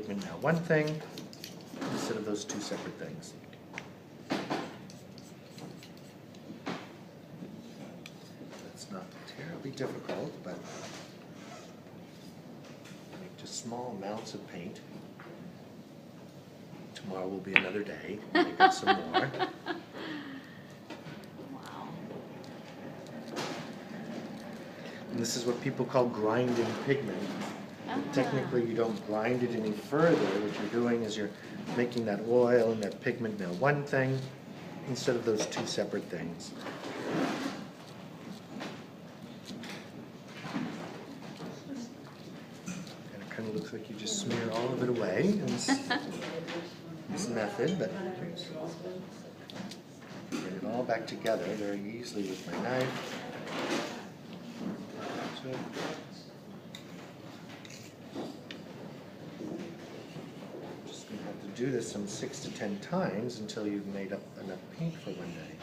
pigment now one thing instead of those two separate things. That's not terribly difficult, but make just small amounts of paint. Tomorrow will be another day. We'll make up some more. Wow. And this is what people call grinding pigment. Technically, you don't grind it any further. What you're doing is you're making that oil and that pigment now one thing instead of those two separate things. And it kind of looks like you just smear all of it away in this method, but get it all back together very easily with my knife. So, just going to have to do this some 6 to 10 times until you've made up enough paint for one day.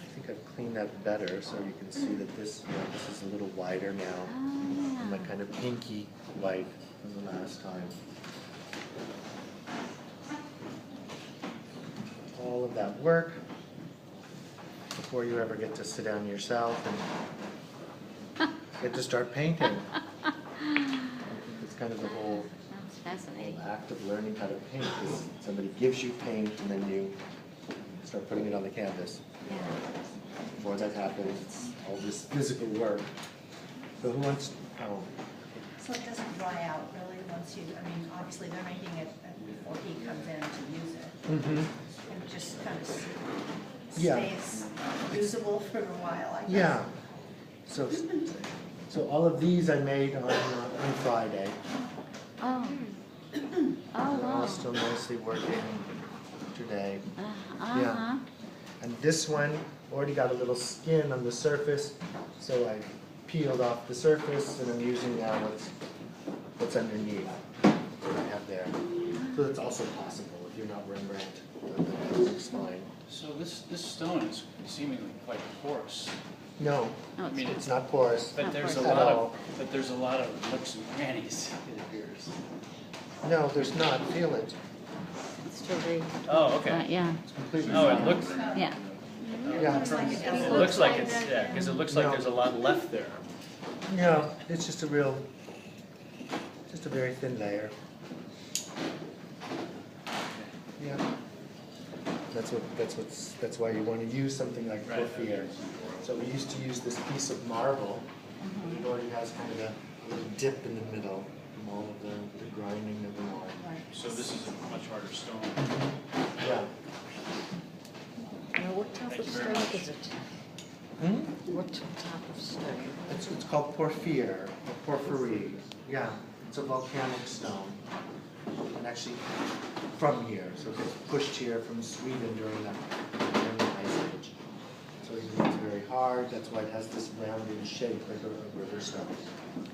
I think I've cleaned that better so you can see that this, this is a little wider now. And my kind of pinky white from the last time. All of that work before you ever get to sit down yourself and get to start painting. I think it's kind of the whole act of learning how to paint is somebody gives you paint and then you start putting it on the canvas. Yeah. Before that happens, it's all this physical work. So who wants, oh. So it doesn't dry out really once you, I mean, obviously they're making it before he comes in to use it. Mm-hmm. And it just kind of Yeah. stays usable for a while, I guess. Yeah. So all of these I made on Friday. Oh. They're all wow. still nicely working today. Uh-huh. Yeah. And this one already got a little skin on the surface, so I peeled off the surface and I'm using now what's underneath. What I have there. So that's also possible if you're not Rembrandt. That's fine. So this stone is seemingly quite coarse. No, No, I mean, it's not porous. But there's a At lot all. of nooks and crannies, it appears. No, there's not. Feel it. It's totally, Oh, okay. yeah, It's completely Oh, it fine. looks. yeah. Yeah. It looks like it's, yeah, because it looks like No. there's a lot left there. No, it's just a very thin layer. Yeah. That's why you want to use something like Right. porphyr. So we used to use this piece of marble. It already has kind of a little dip in the middle from all of the grinding of the marble. So this is a much harder stone. Yeah. Now, what type Thank of you very stone much. is it? Hmm? What type of stone? It's called porphyr, or porphyry. Yeah, it's a volcanic stone. And actually from here, so it gets pushed here from Sweden during the Ice Age. So it's very hard, that's why it has this rounded shape like a river stone.